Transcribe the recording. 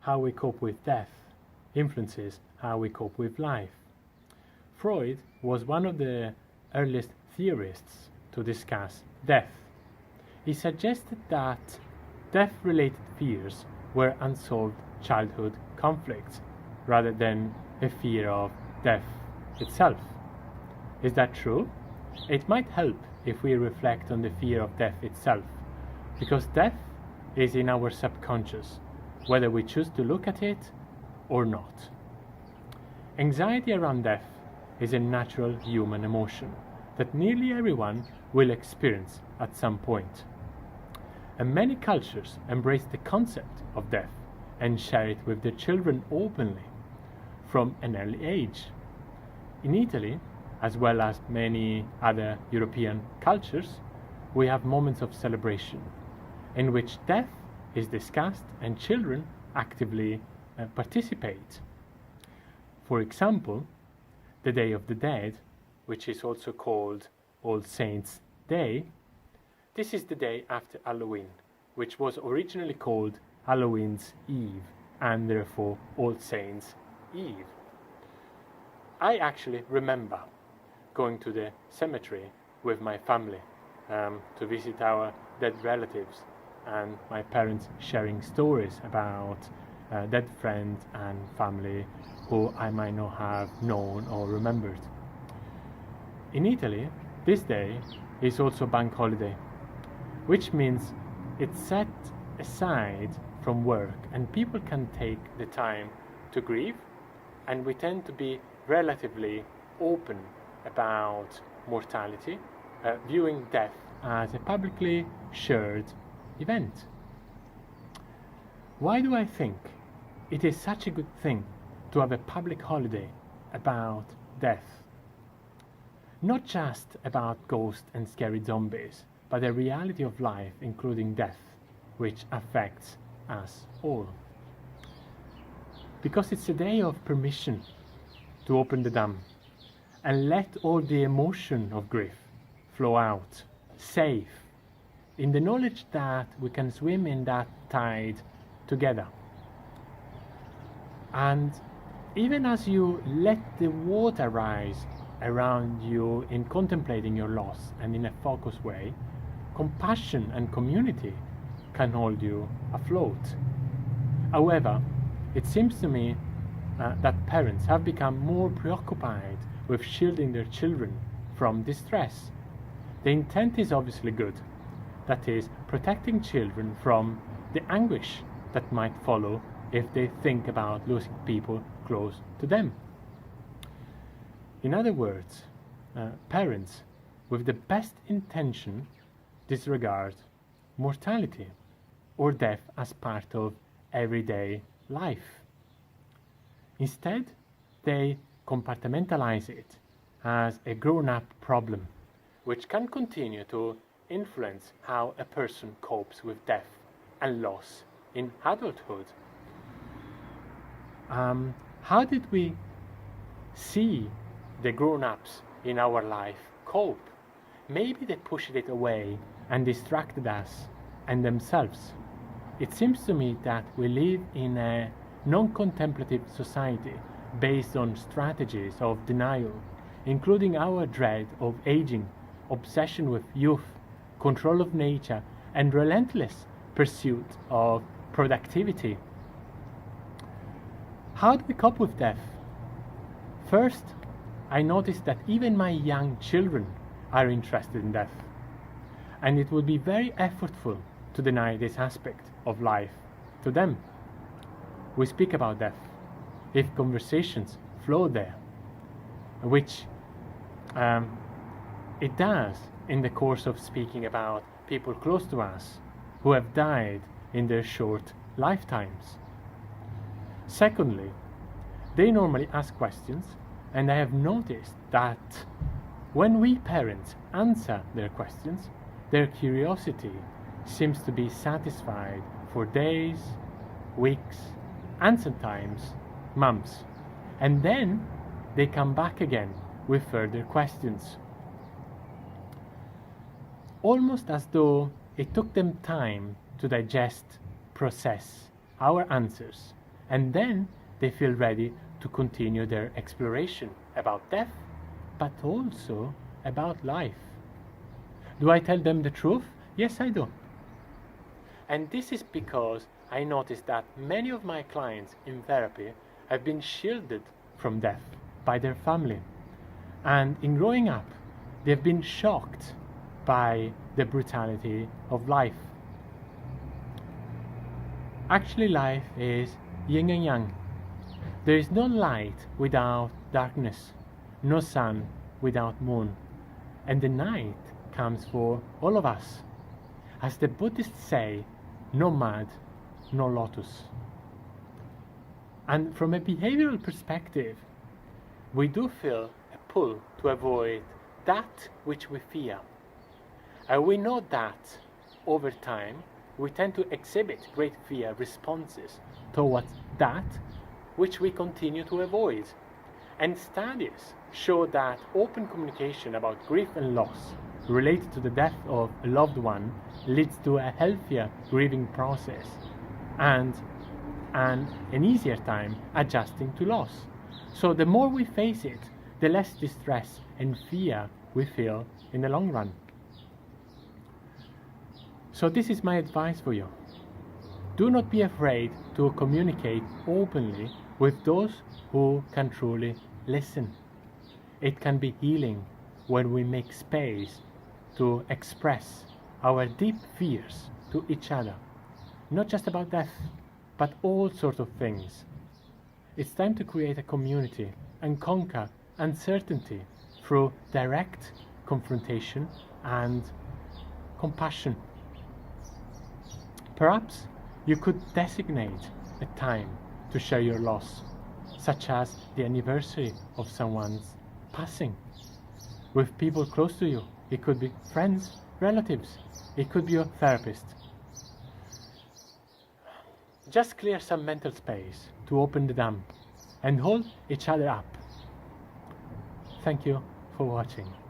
how we cope with death influences how we cope with life. Freud was one of the earliest theorists to discuss death. He suggested that death-related fears were unsolved childhood conflicts rather than a fear of death itself. Is that true? It might help if we reflect on the fear of death itself, because death is in our subconscious, whether we choose to look at it or not. Anxiety around death is a natural human emotion that nearly everyone will experience at some point. And many cultures embrace the concept of death and share it with their children openly from an early age. In Italy, as well as many other European cultures, we have moments of celebration in which death is discussed and children actively participate. For example, the Day of the Dead, which is also called All Saints' Day, this is the day after Halloween, which was originally called Halloween's Eve and therefore All Saints' Eve. I actually remember going to the cemetery with my family to visit our dead relatives, and my parents sharing stories about dead friends and family who I might not have known or remembered. In Italy, this day is also bank holiday, which means it's set aside from work and people can take the time to grieve, and we tend to be relatively open about mortality, viewing death as a publicly shared event. Why do I think it is such a good thing to have a public holiday about death? Not just about ghosts and scary zombies, but the reality of life, including death, which affects us all. Because it's a day of permission to open the dam and let all the emotion of grief flow out, safe, in the knowledge that we can swim in that tide together. And even as you let the water rise around you in contemplating your loss and in a focused way, compassion and community can hold you afloat. However, it seems to me that parents have become more preoccupied with shielding their children from distress. The intent is obviously good, that is, protecting children from the anguish that might follow if they think about losing people close to them. In other words, parents with the best intention disregard mortality or death as part of everyday life. Instead, they compartmentalize it as a grown-up problem, which can continue to influence how a person copes with death and loss in adulthood. How did we see the grown-ups in our life cope? Maybe they pushed it away and distracted us and themselves. It seems to me that we live in a non-contemplative society based on strategies of denial, including our dread of aging, obsession with youth, control of nature, and relentless pursuit of productivity. How do we cope with death? First, I noticed that even my young children are interested in death, and it would be very effortful to deny this aspect of life to them. We speak about death if conversations flow there, which it does in the course of speaking about people close to us who have died in their short lifetimes. Secondly, they normally ask questions, and I have noticed that when we parents answer their questions, their curiosity seems to be satisfied for days, weeks, and sometimes months. And then they come back again with further questions. Almost as though it took them time to digest, process our answers, and then they feel ready to continue their exploration about death, but also about life. Do I tell them the truth? Yes, I do. And this is because I noticed that many of my clients in therapy have been shielded from death by their family. And in growing up, they've been shocked by the brutality of life. Actually, life is yin and yang. There is no light without darkness, no sun without moon, and the night comes for all of us. As the Buddhists say, no mud, no lotus. And from a behavioral perspective, we do feel a pull to avoid that which we fear. And we know that over time, we tend to exhibit great fear responses towards that which we continue to avoid. And studies show that open communication about grief and loss related to the death of a loved one leads to a healthier grieving process and an easier time adjusting to loss. So the more we face it, the less distress and fear we feel in the long run. So this is my advice for you. Do not be afraid to communicate openly with those who can truly listen. It can be healing when we make space to express our deep fears to each other, not just about death, but all sorts of things. It's time to create a community and conquer uncertainty through direct confrontation and compassion. Perhaps you could designate a time to share your loss, such as the anniversary of someone's passing, with people close to you. It could be friends, relatives, it could be your therapist. Just clear some mental space to open the dam and hold each other up. Thank you for watching.